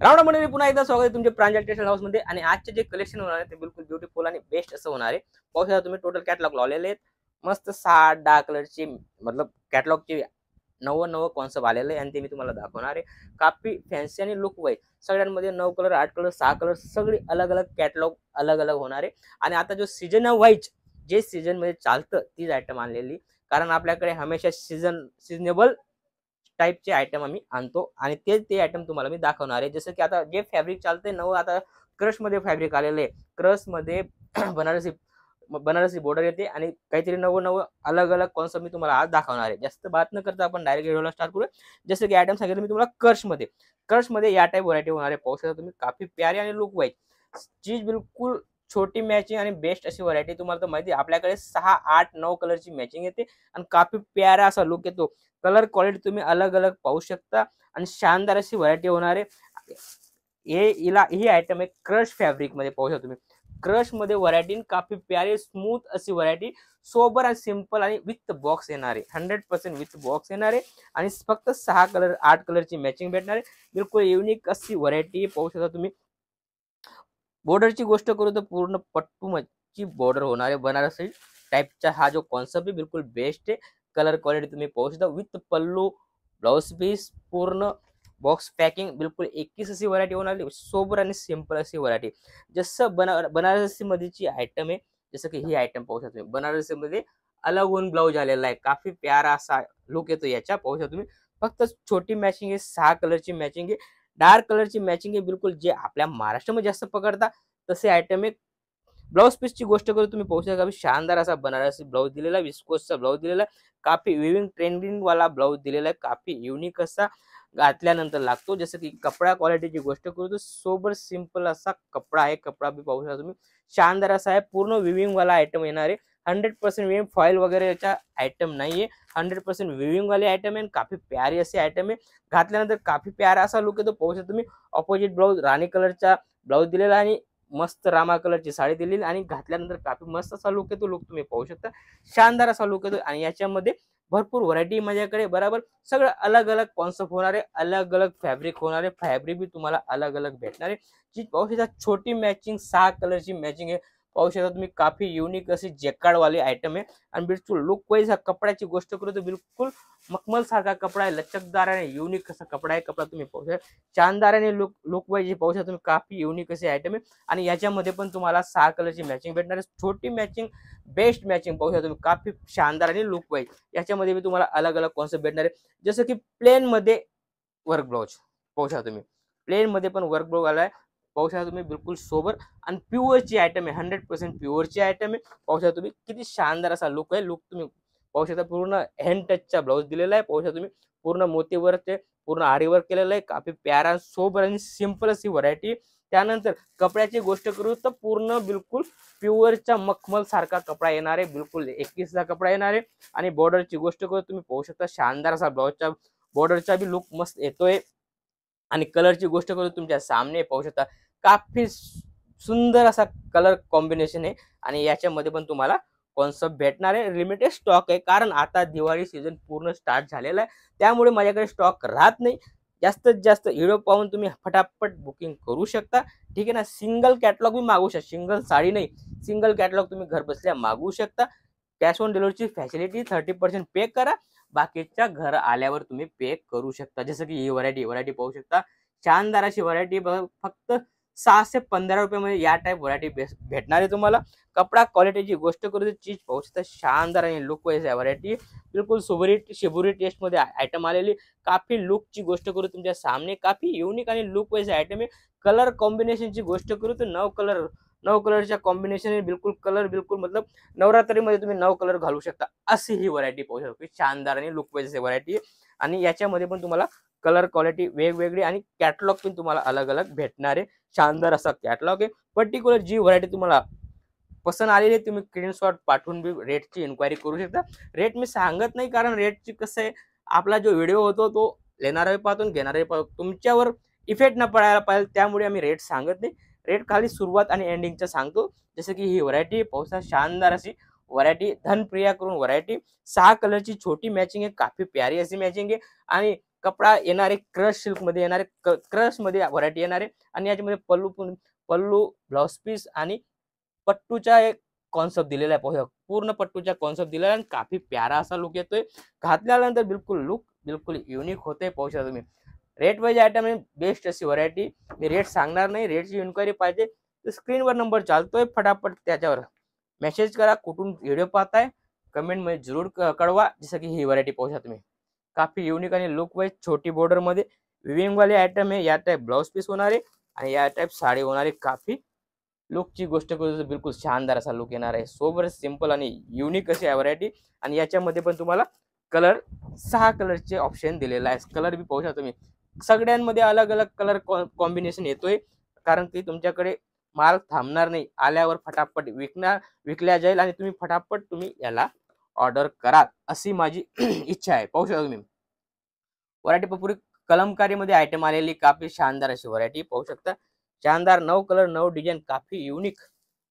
रावणा मंडळी पुन्हा एकदा स्वागत आहे तुमचे प्रांजल टेक्सटाईल हाऊस मध्ये। आणि आजचे जे कलेक्शन होणार आहे ते बिलकुल ब्युटीफुल आणि बेस्ट असं होणार आहे। पाहू शकता तुम्ही टोटल कॅटलॉग लावलेले आहेत। मस्त 6-10 कलरची मतलब कॅटलॉगची नवं नवं कॉन्सेप्ट आलेलं आहे आणि ते मी तुम्हाला दाखवणार आहे। काफी फॅन्सी आणि लुक वाईज सगळ्यांमध्ये 9 कलर 8 कलर 6 कलर सगळी अलग अलग कॅटलॉग अलग अलग होणार आहे। आणि आता जो सीजन वाईज जे सीजन मध्ये चालतं तीच आयटम आणलेली, कारण आपल्याकडे हमेशा सीजनेबल टाइपचे आयटम आम्ही आणतो आणि ते आयटम तुम्हाला मी दाखवणार आहे। जसं की आता जे फॅब्रिक चालतंय नवं, आता क्रश मध्ये फॅब्रिक आलेलं आहे। क्रश मध्ये बनारसी बनारसी बॉर्डर येते आणि काहीतरी नवं नवं अलग अलग कॉन्सेप्ट मी तुम्हाला आज दाखवणार आहे। जास्त बात न करता आपण डायरेक्ट व्हिडिओला स्टार्ट करूया। जसं की आयटम सांगितलं मी तुम्हाला क्रश मध्ये या टाइप व्हरायटी होणार आहे। पाहू शकता तुम्ही काफी प्यारी आणि लुक वाईज चीज बिलकुल छोटी मॅचिंग आणि बेस्ट अशी व्हरायटी। तुम्हाला तर माहिती आहे आपल्याकडे 6 8 9 कलरची मॅचिंग येते आणि काफी प्यारा असा लुक येतो। कलर क्वालिटी तुम्ही अलग अलग पाहू शकता आणि शानदार अशी व्हरायटी होणार आहे। ही आयटम आहे क्रश फॅब्रिक मध्ये। पाहू शकता तुम्ही क्रश मध्ये व्हरायटी काफी प्यारी स्मूथ अशी व्हरायटी, सोबर आणि सिंपल आणि विथ बॉक्स येणार आहे। 100% विथ बॉक्स येणार आहे आणि फक्त 6 कलर 8 कलरची मॅचिंग भेटणार आहे। बिलकुल युनिक अशी व्हरायटी पाहू शकता तुम्ही। बॉर्डरची गोष्ट करू तर पूर्ण पट्टूची बॉर्डर होणार आहे। बनारसी टाइपचा हा जो कॉन्सेप्ट आहे बिलकुल बेस्ट आहे। कलर क्वालिटी तुम्ही पाहू शकता विथ पल्लू ब्लाउज पीस पूर्ण बॉक्स पॅकिंग बिलकुल 21 अशी व्हरायटी होणार, सोबर आणि सिंपल अशी व्हरायटी। जसं बनारसी मध्येची आयटम आहे, जसं की ही आयटम पाहू शकता तुम्ही बनारसी मध्ये अलग ऊन ब्लाउज आलेला आहे। काफी प्यारा असा लुक येतो याच्या। पाहू शकता तुम्ही फक्त छोटी मॅचिंग आहे, 6 कलरची मॅचिंग आहे, डार्क कलरची मॅचिंग आहे। बिलकुल जे आपल्या महाराष्ट्रामध्ये जास्त पकडता तसे आयटम आहे। ब्लाउज पीसची गोष्ट करू तुम्ही पाहू शकता शानदार असा बनारसी ब्लाउज दिलेला, विस्कोसचा ब्लाउज दिलेला, काफी विविंग ट्रेंडिंग वाला ब्लाउज दिलेला आहे। काफी युनिक असा घातल्यानंतर लागतो। जसं की कपडा क्वालिटीची गोष्ट करू तर सोबर सिंपल असा कपडा आहे। कपडा बी पाहू शकता तुम्ही शानदार असा आहे, पूर्ण विविंग वाला आयटम येणार आहे। 100% विविंग फॉईल वगैरे याचा आयटम नाहीये, 100% विविंग वाले आयटम आहे। काफी प्यारी असे आयटम आहे, घातल्यानंतर काफी प्यारा असा लुक येतो। पाहू शकता तुम्ही ऑपोजिट ब्लाउज राणी कलरचा ब्लाउज दिलेला आणि मस्त रामा कलरची साडी दिलेली आणि घातल्यानंतर काफी मस्त असा लुक येतो। लुक तुम्ही पाहू शकता शानदार असा लुक येतो आणि याच्यामध्ये भरपूर व्हरायटी माझ्याकडे बरोबर सगळं अलग अलग कॉन्सेप्ट होणार आहे, अलग अलग फॅब्रिक होणार आहे। फॅब्रिक बी तुम्हाला अलग अलग भेटणार आहे। जी पाहू शकता छोटी मॅचिंग 6 कलरची मॅचिंग आहे। पाहू शकता तुम्ही काफी युनिक अशी जॅकार्ड वाली आयटम आहे आणि बिलकुल लुक वाईज ह्या कपड्याची गोष्ट करू तर बिलकुल मखमल सारखा कपडा आहे, लचकदार आणि युनिक असा कपडा आहे। कपडा तुम्ही पाहू शकता शानदार आणि लुक वाईज पाहू शकता तुम्ही काफी युनिक अशी आयटम आहे आणि याच्यामध्ये पण तुम्हाला 6 कलरची मॅचिंग भेटणार आहे। छोटी मॅचिंग बेस्ट मॅचिंग पाहू शकता तुम्ही काफी शानदार आणि लुक वाईज याच्यामध्ये मी तुम्हाला अलग अलग कॉन्सेप्ट भेटणार आहे। जसं की प्लेन मध्ये वर्क ब्लाउज पाहू शकता तुम्ही, प्लेन मध्ये पण वर्क ब्लाउज आलाय। पाहू शकता तुम्ही बिलकुल सोबर आणि प्युअरची आयटम आहे, 100% प्युअरची आयटम आहे। पाहू शकता तुम्ही किती शानदार असा लुक आहे। लुक तुम्ही पाहू शकता पूर्ण हँड टचचा ब्लाउज दिलेला आहे। पाहू शकता तुम्ही पूर्ण मोतीवर्क पूर्ण आरी वर्क केलेलं आहे। काफी प्यारा सोबर आणि सिंपल अशी व्हरायटी। त्यानंतर कपड्याची गोष्ट करू तर पूर्ण बिलकुल प्युअरचा मखमल सारखा कपडा येणार आहे, बिलकुल 21चा कपडा येणार आहे। आणि बॉर्डरची गोष्ट करू तुम्ही पाहू शकता शानदार असा ब्लाउजचा बॉर्डरचा बी लुक मस्त येतोय। आणि कलरची गोष्ट करू तुमच्या सामने पाहू शकता काफी सुंदर असा कलर कॉम्बिनेशन आहे आणि याच्यामध्ये पण तुम्हाला कॉन्सेप्ट भेटणार आहे। लिमिटेड स्टॉक आहे, कारण आता दिवाळी सीझन पूर्ण स्टार्ट झालेला आहे, त्यामुळे माझ्याकडे स्टॉक राहत नाही। जास्तीत जास्त व्हिडिओ पाहून तुम्ही फटाफट बुकिंग करू शकता, ठीक आहे ना। सिंगल कॅटलॉग भी मागू शकता, सिंगल साडी नाही, सिंगल कॅटलॉग तुम्ही घर बसल्या मागू शकता। कॅश ऑन डिलिव्हरीची फॅसिलिटी 30% पे करा, बाकीच्या घर आल्यावर तुम्ही पे करू शकता। जसं की ही व्हरायटी पाहू शकता शानदार अशी व्हरायटी, फक्त 6 से 15 रुपये मध्ये या टाइप व्हरायटी भेटणार आहे तुम्हाला। कपडा क्वालिटीची गोष्ट करू तर चीज पाहू शकता शानदार आणि लुक वाईज व्हरायटी, बिलकुल शिबुरी टेस्ट मध्ये आयटम आलेली। काफी लुकची गोष्ट करू तुमच्या सामने काफी युनिक आणि लुक वाईज आयटम आहे। कलर कॉम्बिनेशनची गोष्ट करू तर 9 कलरच्या कॉम्बिनेशन बिलकुल कलर बिलकुल मतलब नवरात्रीमध्ये तुम्ही 9 कलर घालू शकता अशी ही व्हरायटी पाहू शकता। शानदार आणि लुक वाईज व्हरायटी आणि याच्यामध्ये पण तुम्हाला कलर क्वालिटी वेगवेगळी आणि कॅटलॉग पण तुम्हाला अलग अलग भेटणार आहे। शानदार असा कॅटलॉग आहे। पर्टिक्युलर जी व्हरायटी तुम्हाला पसंत आलेली आहे तुम्ही स्क्रीनशॉट पाठवून बी रेटची इन्क्वायरी करू शकता। रेट मी सांगत नाही, कारण रेटची कसं आहे आपला जो व्हिडिओ होतो तो लेणारे पाहतो घेणारे पाहतो, तुमच्यावर इफेक्ट न पडायला पाहिजे, त्यामुळे आम्ही रेट सांगत नाही। रेट खाली सुरुवात आणि एंडिंगचा सांगतो। जसं की ही व्हरायटी पाहू शानदार अशी व्हरायटी धनप्रिया करून व्हरायटी 6 कलरची छोटी मॅचिंग आहे, काफी प्यारी अशी मॅचिंग आहे आणि कपडा येणारे क्रश सिल्क मध्ये येणारे, क्रश मध्ये व्हरायटी येणारे आणि याच्यामध्ये पल्लू ब्लाउज पीस आणि पट्टूचा एक कॉन्सेप्ट दिलेला आहे. पाहूया पूर्ण पट्टूचा कॉन्सेप्ट दिलेला आहे आणि काफी प्यारा असा लुक येतोय. घातल्यानंतर बिलकुल लुक बिलकुल युनिक होते. पाहू शकता तुम्ही. रेट वाईज आयटम आहे बेस्ट अशी व्हरायटी. मी रेट सांगणार नाही, रेटची इन्क्वायरी पाहिजे तर स्क्रीनवर नंबर चालतोय, फटाफट त्याच्यावर मेसेज करा. कुठून व्हिडिओ पाहताय कमेंट मध्ये जरूर कळवा. जसं की ही व्हरायटी पाहू शकता तुम्ही, काफी युनिक आणि लुक वाईज छोटी बॉर्डर मध्ये विविंग वाले आयटम आहे. या टाइप ब्लाउज पीस होणार आहे आणि या टाइप साडी होणार आहे. काफी लुकची गोष्ट करू तर बिलकुल शानदार असा लुक येणार आहे. सोबर सिंपल आणि युनिक अशी व्हरायटी. आणि याच्यामध्ये पण तुम्हाला कलर 6 कलरचे ऑप्शन दिलेला आहे. कलर बी पाहू शकता तुम्ही, सगळ्यांमध्ये अलग अलग कलर कॉम्बिनेशन येतोय. कारण की तुमच्याकडे माल थांबणार नाही, आल्यावर फटाफट विकल्या जाईल आणि तुम्ही फटाफट तुम्ही याला ऑर्डर करा अशी माझी इच्छा आहे. पाहू शकता तुम्ही व्हरायटी पुरी कलमकारीमध्ये आयटम आलेली काफी शानदार अशी व्हरायटी पाहू शकता. शानदार 9 कलर 9 डिझाईन, काफी युनिक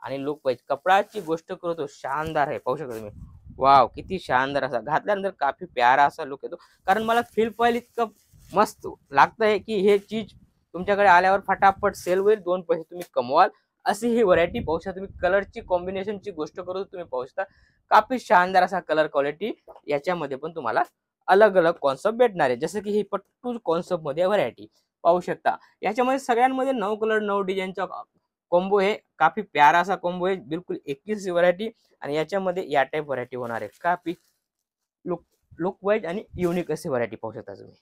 आणि लुक वाईज. कपडाची गोष्ट करू तो शानदार आहे. पाहू शकता तुम्ही, वाव किती शानदार असा, घातल्यानंतर काफी प्यारा असा लुक येतो. कारण मला फील पाहिलं इतकं मस्त लागतंय की हे चीज तुमच्याकडे आल्यावर फटाफट सेल होईल, 2 पैसे तुम्ही कमवाल अशी ही व्हरायटी. पाहू शकता तुम्ही. कलरची कॉम्बिनेशनची गोष्ट करू तुम्ही पाहू शकता, काफी शानदार असा कलर क्वालिटी. याच्यामध्ये पण तुम्हाला अलग अलग कॉन्सेप्ट भेटणार आहे. जसं की ही पट्टू कॉन्सेप्ट मध्ये व्हरायटी पाहू शकता. याच्यामध्ये सगळ्यांमध्ये 9 कलर 9 डिझाईनचा कॉम्बो आहे. काफी प्यारा असा कॉम्बो आहे. बिलकुल 21 व्हरायटी आणि याच्यामध्ये या टाइप व्हरायटी होणार आहे. काफी लुक वाईज आणि युनिक अशी व्हरायटी पाहू शकता तुम्ही.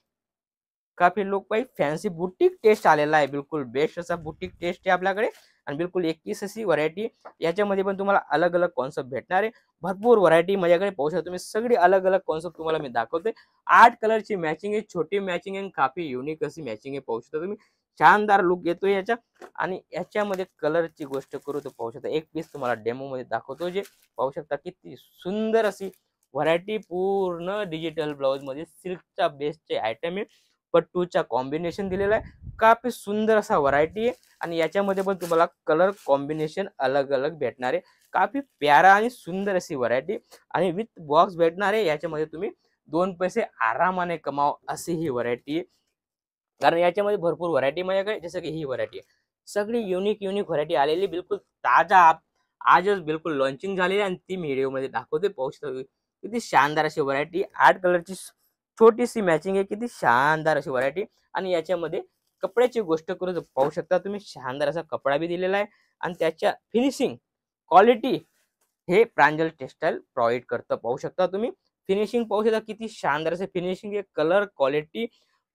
काफी look wise fancy boutique taste आलेला आहे. बिलकुल बेस्ट असा बुटीक टेस्ट आहे आपल्याकडे आणि बिलकुल 21 अशी व्हरायटी. याच्यामध्ये पण तुम्हाला अलग अलग कॉन्सेप्ट भेटणार आहे. भरपूर व्हरायटी माझ्याकडे पाहू शकता तुम्ही. सगळी अलग अलग कॉन्सेप्ट तुम्हाला मी दाखवतोय. 8 कलरची मॅचिंग आहे, छोटी मॅचिंग आहे, काफी युनिक अशी मॅचिंग आहे. पाहू शकता तुम्ही, शानदार लुक येतोय याच्या. आणि याच्यामध्ये कलरची गोष्ट करू तर पाहू शकता, एक पीस तुम्हाला डेमो मध्ये दाखवतो. जे पाहू शकता किती सुंदर अशी व्हरायटी. पूर्ण डिजिटल ब्लाउज मध्ये सिल्कचा बेसचे आयटम आहे. पट्टूचा कॉम्बिनेशन दिलेला आहे. काफी सुंदर असा व्हरायटी आहे आणि याच्यामध्ये पण तुम्हाला कलर कॉम्बिनेशन अलग अलग भेटणार आहे. काफी प्यारा आणि सुंदर अशी व्हरायटी आणि विथ बॉक्स भेटणार आहे. याच्यामध्ये तुम्ही 2 पैसे आरामाने कमाव अशी ही व्हरायटी आहे. कारण याच्यामध्ये भरपूर व्हरायटी माझ्याकडे. जसं की ही व्हरायटी आहे, सगळी युनिक व्हरायटी आलेली, बिलकुल ताजा आजच बिलकुल लॉन्चिंग झालेली आणि ती मी व्हिडिओ मध्ये दाखवते. पाहू शकता किती शानदार अशी व्हरायटी. 8 कलरची छोटीशी मॅचिंग आहे, किती शानदार अशी व्हरायटी. आणि याच्यामध्ये कपड्याची गोष्ट करू तर पाहू शकता तुम्ही, शानदार असा कपडा बी दिलेला आहे आणि त्याच्या फिनिशिंग क्वालिटी हे प्रांजल टेक्सटाईल प्रोव्हाइड करतं. पाहू शकता तुम्ही फिनिशिंग, पाहू शकता किती शानदार असं फिनिशिंग आहे. कलर क्वालिटी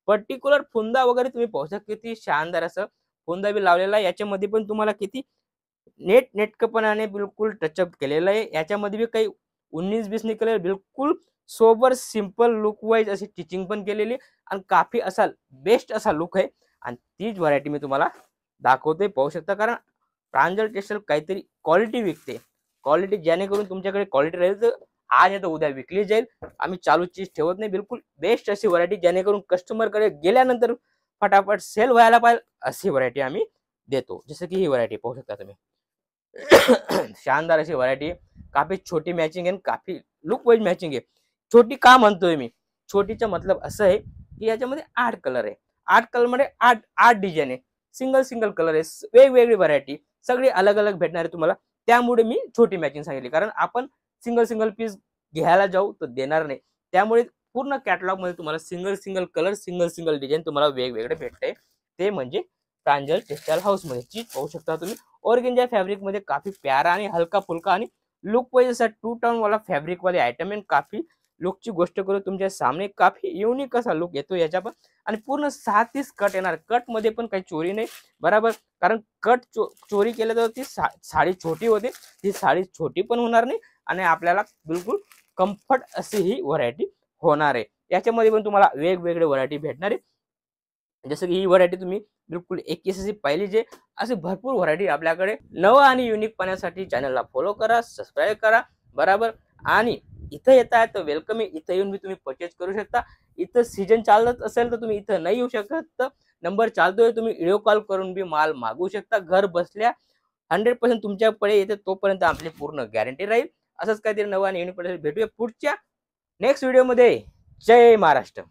पर्टिक्युलर फुंदा वगैरे तुम्ही पाहू शकता, किती शानदार असं फुंदा बी लावलेला आहे. याच्यामध्ये पण तुम्हाला किती नेटकपणाने बिलकुल टचअप केलेलं आहे. याच्यामध्ये बी काही 19-20 निकले, बिलकुल सोबर सिंपल लुक वाईज अशी टिचिंग पण केलेली आणि काफी असा बेस्ट असा लुक आहे. आणि तीच व्हरायटी मी तुम्हाला दाखवते. पाहू शकता, कारण प्रांजल टेक्सटाईल काहीतरी क्वालिटी विकते. क्वालिटी जेणेकरून तुमच्याकडे क्वालिटी राहील तर आज येतं उद्या विकली जाईल. आम्ही चालू चीज ठेवत नाही. बिलकुल बेस्ट अशी व्हरायटी जेणेकरून कस्टमरकडे गेल्यानंतर फटाफट सेल व्हायला पाहिजे अशी व्हरायटी आम्ही देतो. जसं की ही व्हरायटी पाहू शकता तुम्ही, शानदार अशी व्हरायटी. काफी छोटी मॅचिंग आहे, काफी लुक वाईज मॅचिंग आहे. छोटी का म्हणतोय मी, छोटीचा मतलब असं आहे की याच्यामध्ये 8 कलर आहे. 8 कलर मध्ये 8 डिझाईन आहे. सिंगल कलर आहे. वेगवेगळी व्हरायटी सगळी अलग अलग भेटणार आहे तुम्हाला. त्यामुळे मी छोटी मॅचिंग सांगितली, कारण आपण सिंगल पीस घ्यायला जाऊ तर देणार नाही. त्यामुळे पूर्ण कॅटलॉग मध्ये तुम्हाला सिंगल कलर सिंगल डिझाईन तुम्हाला वेगवेगळे भेटते. ते म्हणजे प्रांजल टेक्सटाईल हाऊस मध्ये चीज पाहू शकता तुम्ही. ऑर्गेंजा फॅब्रिक मध्ये काफी प्यारा आणि हलका फुलका आणि लुक वाईज असा 2 टोन वाला फॅब्रिक वाले आयटम आहे. काफी लुकची गोष्ट करू तुमच्या सामने, काफी युनिक असा लुक येतो याच्या पण. आणि पूर्ण 6-30 कट येणार. कट मध्ये पण काही चोरी नाही बरोबर, कारण कट चोरी केलं तर ती साडी छोटी होते. ती साडी छोटी पण होणार नाही आणि आपल्याला बिलकुल कम्फर्ट अशी ही व्हरायटी होणार आहे. याच्यामध्ये पण तुम्हाला वेगवेगळे व्हरायटी भेटणार आहे. जसं की ही व्हरायटी तुम्ही बिलकुल 21 अशी पाहिली जे असे भरपूर व्हरायटी आपल्याकडे. नवं आणि युनिक पाहण्यासाठी चॅनलला फॉलो करा, सबस्क्राईब करा बरोबर. आणि इथं येत आहे तर वेलकम आहे. इथं येऊन मी तुम्ही परचेज करू शकता. इथं सीजन चालत असेल तर तुम्ही इथं नाही येऊ शकत तर नंबर चालतोय, तुम्ही व्हिडिओ कॉल करून बी माल मागवू शकता. घर बसल्या 100% तुमच्याकडे येते, तोपर्यंत आपली पूर्ण गॅरंटी राहील. असंच काहीतरी नवं आणि युनिक भेटूया पुढच्या नेक्स्ट व्हिडिओमध्ये. जय महाराष्ट्र.